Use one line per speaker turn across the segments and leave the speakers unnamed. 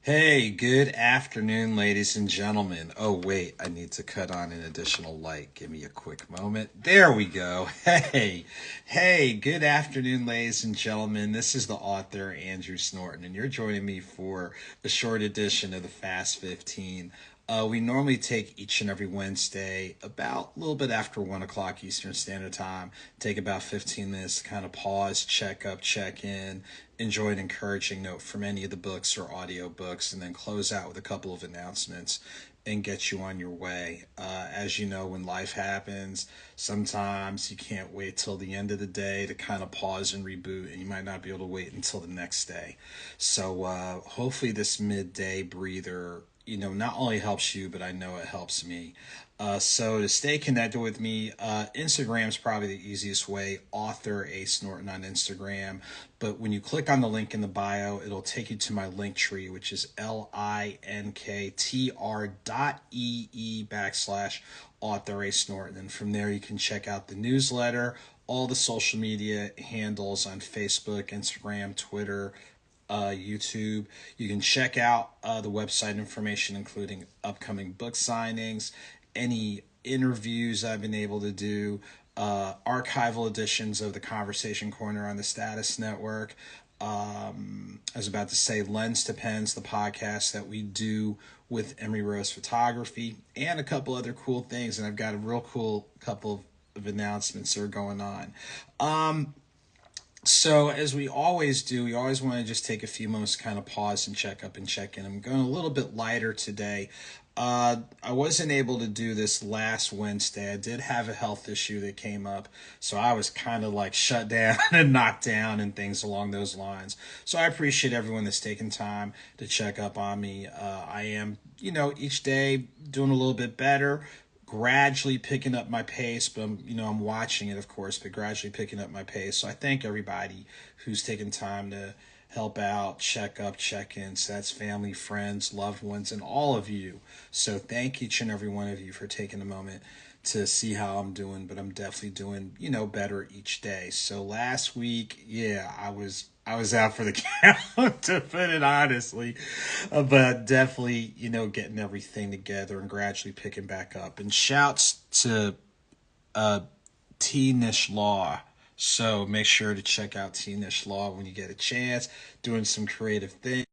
Hey, good afternoon, ladies and gentlemen. Oh, wait, I need to cut on an additional light. Give me a quick moment. There we go. Hey, good afternoon, ladies and gentlemen. This is the author, Andrew Snorton, and you're joining me for a short edition of the Fast 15. We normally take each and every Wednesday about a little bit after 1 o'clock Eastern Standard Time, take about 15 minutes to kind of pause, check up, check in, enjoy an encouraging note from any of the books or audio books, and then close out with a couple of announcements and get you on your way. As you know, when life happens, sometimes you can't wait till the end of the day to kind of pause and reboot, and you might not be able to wait until the next day. So hopefully this midday breather not only helps you, but I know it helps me. So to stay connected with me, Instagram is probably the easiest way. AuthorASnorton on Instagram. But when you click on the link in the bio, it'll take you to my Linktree, which is linktr.ee/AuthorASnorton. And from there, you can check out the newsletter, all the social media handles on Facebook, Instagram, Twitter, YouTube. You can check out the website information, including upcoming book signings, any interviews I've been able to do, archival editions of the Conversation Corner on the Status Network. I was about to say Lens to Pens, the podcast that we do with Emery Rose Photography, and a couple other cool things. And I've got a real cool couple of announcements that are going on. So as we always do, we always want to just take a few moments to kind of pause and check up and check in. I'm going a little bit lighter today. I wasn't able to do this last Wednesday. I did have a health issue that came up, so I was kind of like shut down and knocked down and things along those lines. So I appreciate everyone that's taken time to check up on me. I am, each day doing a little bit better, gradually picking up my pace, but I'm watching it, of course, but gradually picking up my pace. So I thank everybody who's taken time to help out, check up, check in. So that's family, friends, loved ones, and all of you. So thank each and every one of you for taking a moment to see how I'm doing, but I'm definitely doing, better each day. So last week, yeah, I was out for the count, to put it honestly, but definitely, getting everything together and gradually picking back up. And shouts to T. Nish Law. So make sure to check out T. Nish Law when you get a chance, doing some creative things.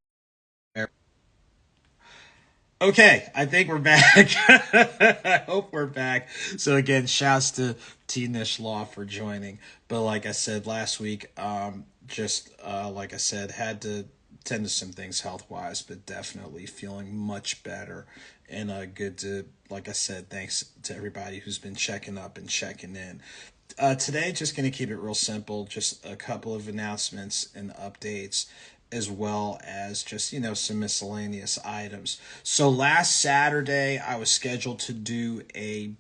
Okay, I think we're back. I hope we're back. So again, shouts to T. Nish Law for joining. But like I said last week, like I said, had to tend to some things health-wise, but definitely feeling much better. And good to, like I said, thanks to everybody who's been checking up and checking in. Today, just going to keep it real simple. Just a couple of announcements and updates, as well as just, some miscellaneous items. So last Saturday, I was scheduled to do an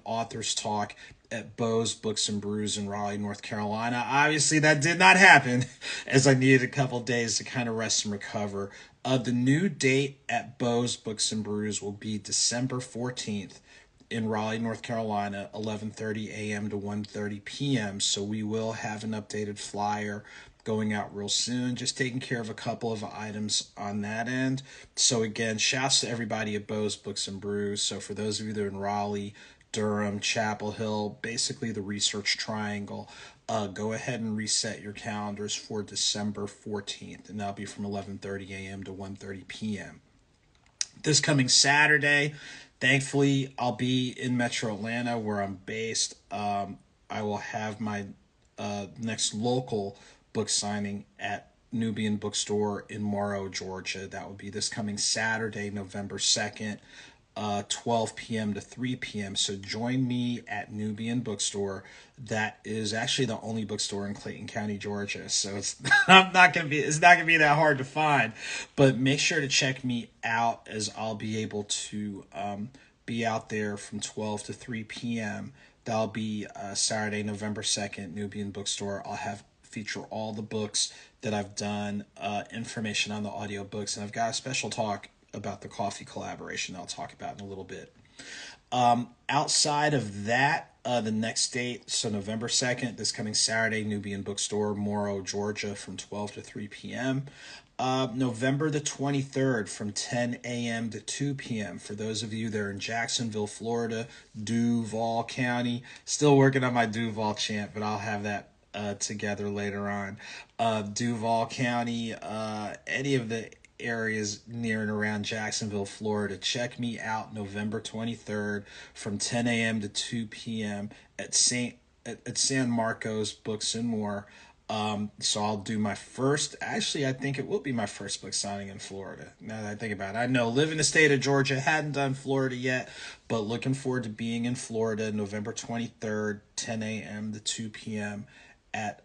author's talk at Beows Books and Brews in Raleigh, North Carolina. Obviously, that did not happen, as I needed a couple days to kind of rest and recover. The new date at Beows Books and Brews will be December 14th in Raleigh, North Carolina, 11:30 a.m. to 1:30 p.m. So we will have an updated flyer going out real soon. Just taking care of a couple of items on that end. So again, shouts to everybody at Beows Books and Brews. So for those of you that are in Raleigh, Durham, Chapel Hill, basically the Research Triangle, go ahead and reset your calendars for December 14th, and that'll be from 11:30 a.m. to 1:30 p.m. This coming Saturday, thankfully, I'll be in Metro Atlanta where I'm based. I will have my next local book signing at Nubian Bookstore in Morrow, Georgia. That will be this coming Saturday, November 2nd, 12 p.m. to 3 p.m. So join me at Nubian Bookstore. That is actually the only bookstore in Clayton County, Georgia. So it's not gonna be that hard to find. But make sure to check me out, as I'll be able to be out there from 12 to 3 p.m. That'll be Saturday, November 2nd, Nubian Bookstore. I'll have feature all the books that I've done, information on the audiobooks, and I've got a special talk about the coffee collaboration I'll talk about in a little bit. Outside of that, the next date, so November 2nd, this coming Saturday, Nubian Bookstore, Morrow, Georgia, from 12 to 3 p.m. November the 23rd from 10 a.m. to 2 p.m. For those of you that are in Jacksonville, Florida, Duval County. Still working on my Duval chant, but I'll have that together later on. Duval County, any of the areas near and around Jacksonville, Florida, check me out November 23rd from 10 a.m. to 2 p.m. at San Marcos Books and More. So I'll do my first, actually, I think it will be my first book signing in Florida. Now that I think about it, I know, live in the state of Georgia, hadn't done Florida yet, but looking forward to being in Florida November 23rd, 10 a.m. to 2 p.m. at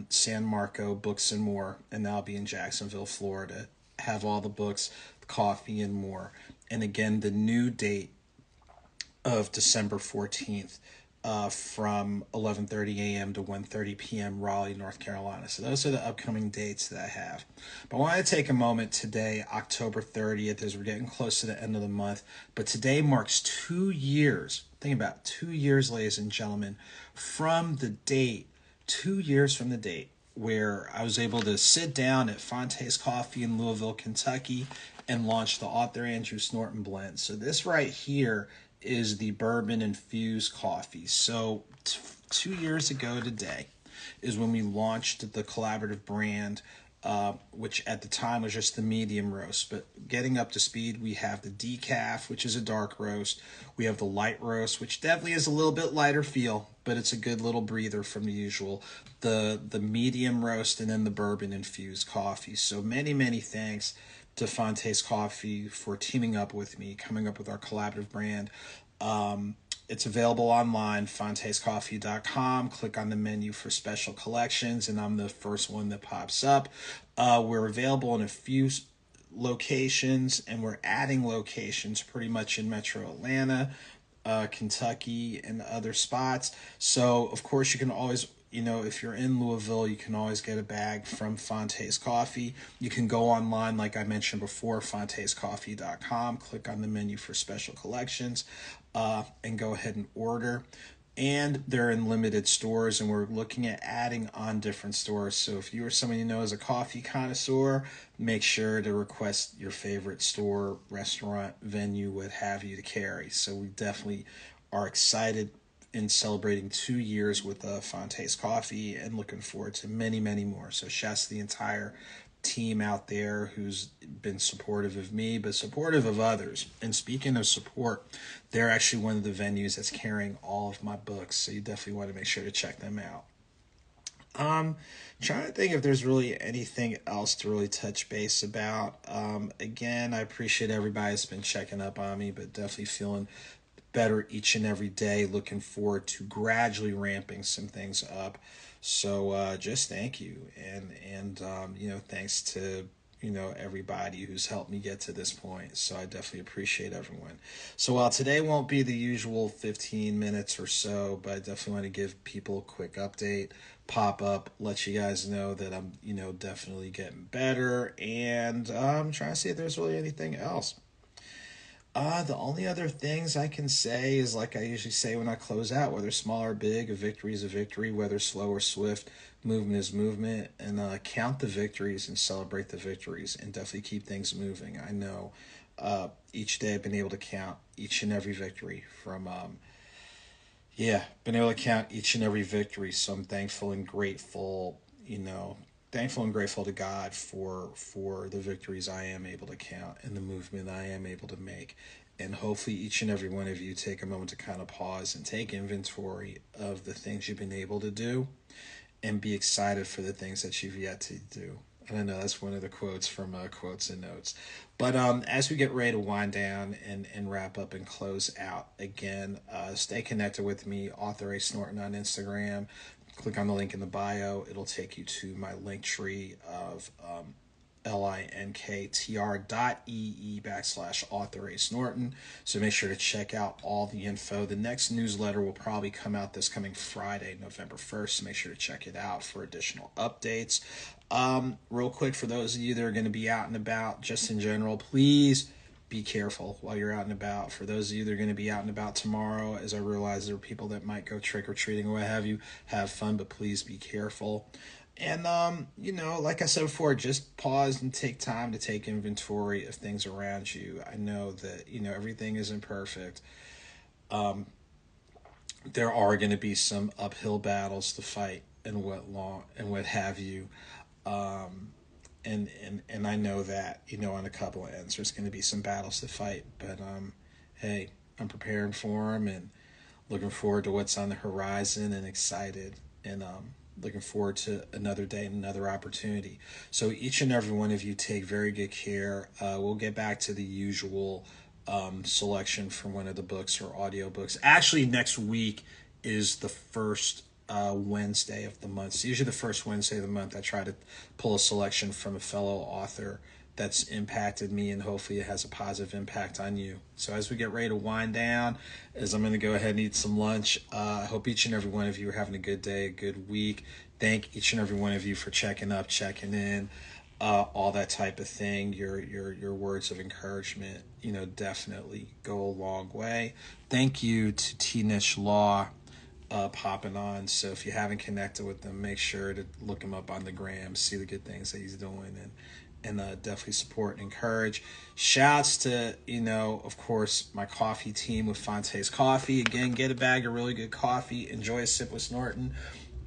San Marco Books and More, and that'll be in Jacksonville, Florida. Have all the books, coffee, and more. And again, the new date of December 14th. From 11:30 a.m. to 1:30 p.m. Raleigh, North Carolina. So those are the upcoming dates that I have. But I want to take a moment today, October 30th, as we're getting close to the end of the month. But today marks 2 years. Think about it, 2 years, ladies and gentlemen, from the date, 2 years from the date where I was able to sit down at Fonte's Coffee in Louisville, Kentucky, and launch the AuthorASnorton blend. So this right here is the bourbon infused coffee. So 2 years ago today is when we launched the collaborative brand, which at the time was just the medium roast. But getting up to speed, we have the decaf, which is a dark roast. We have the light roast, which definitely is a little bit lighter feel, but it's a good little breather from the usual. The medium roast, and then the bourbon infused coffee. So many thanks to Fonte's Coffee for teaming up with me, coming up with our collaborative brand. It's available online, fontescoffee.com. Click on the menu for special collections, and I'm the first one that pops up. We're available in a few locations, and we're adding locations pretty much in Metro Atlanta, Kentucky, and other spots. So, of course, you can always, if you're in Louisville, you can always get a bag from Fonte's Coffee. You can go online, like I mentioned before, fontescoffee.com, click on the menu for special collections, and go ahead and order. And they're in limited stores, and we're looking at adding on different stores. So if you or someone you know is a coffee connoisseur, make sure to request your favorite store, restaurant, venue, what have you to carry. So we definitely are excited in celebrating 2 years with Fonte's Coffee, and looking forward to many more. So shouts to the entire team out there who's been supportive of me, but supportive of others. And speaking of support, they're actually one of the venues that's carrying all of my books, so you definitely want to make sure to check them out. Trying to think if there's really anything else to really touch base about. Again, I appreciate everybody that's been checking up on me, but definitely feeling better each and every day. Looking forward to gradually ramping some things up. So just thank you, and thanks to everybody who's helped me get to this point. So I definitely appreciate everyone. So while today won't be the usual 15 minutes or so, but I definitely want to give people a quick update, pop up, let you guys know that I'm definitely getting better, and I'm trying to see if there's really anything else. The only other things I can say is, like I usually say when I close out, whether small or big, a victory is a victory, whether slow or swift, movement is movement, and count the victories and celebrate the victories, and definitely keep things moving. I know each day I've been able to count each and every victory from, been able to count each and every victory, so I'm thankful and grateful, to God for the victories I am able to count and the movement I am able to make. And hopefully each and every one of you take a moment to kind of pause and take inventory of the things you've been able to do, and be excited for the things that you've yet to do. And I know that's one of the quotes from Quotes and Notes. But as we get ready to wind down and wrap up and close out, again, stay connected with me, AuthorASnorton on Instagram. Click on the link in the bio. It'll take you to my Linktree of linktr.ee/AuthorASnorton. So make sure to check out all the info. The next newsletter will probably come out this coming Friday, November 1st. So make sure to check it out for additional updates. Real quick, for those of you that are going to be out and about, just in general, please be careful while you're out and about. For those of you that are going to be out and about tomorrow, as I realize there are people that might go trick-or-treating or what have you, have fun, but please be careful. And you know, like I said before, just pause and take time to take inventory of things around you. I know that, you know, everything isn't perfect. There are going to be some uphill battles to fight and what have you. Um, and I know that, you know, on a couple of ends there's going to be some battles to fight, but hey, I'm preparing for them and looking forward to what's on the horizon and excited and looking forward to another day and another opportunity. So each and every one of you take very good care. We'll get back to the usual selection from one of the books or audiobooks. Actually, next week is the first Wednesday of the month. So usually the first Wednesday of the month, I try to pull a selection from a fellow author that's impacted me, and hopefully it has a positive impact on you. So as we get ready to wind down, as I'm going to go ahead and eat some lunch, I hope each and every one of you are having a good day, a good week. Thank each and every one of you for checking up, checking in, all that type of thing. Your words of encouragement, you know, definitely go a long way. Thank you to T Niche Law popping on. So if you haven't connected with them, make sure to look him up on the gram, see the good things that he's doing, and definitely support and encourage. Shouts to, you know, of course, my coffee team with Fonte's Coffee. Again, get a bag of really good coffee. Enjoy a sip with Snorton.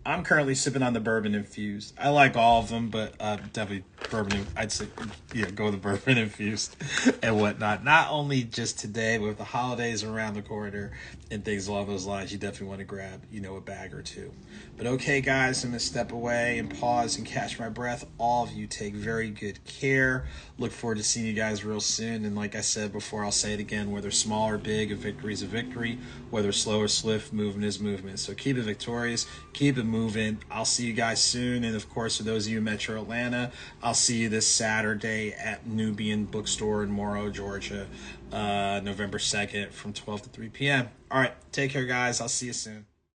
I'm currently sipping on the bourbon infused. I like all of them, but definitely bourbon. I'd say, yeah, go with the bourbon infused and whatnot. Not only just today, but with the holidays around the corner and things along those lines, you definitely want to grab, you know, a bag or two. But okay, guys, I'm gonna step away and pause and catch my breath. All of you take very good care. Look forward to seeing you guys real soon. And like I said before, I'll say it again: whether small or big, a victory is a victory. Whether slow or swift, movement is movement. So keep it victorious, keep it moving. I'll see you guys soon. And of course, for those of you in Metro Atlanta, I'll see you this Saturday at Nubian Bookstore in Morrow, Georgia, November 2nd from 12 to 3 p.m. All right, take care, guys. I'll see you soon.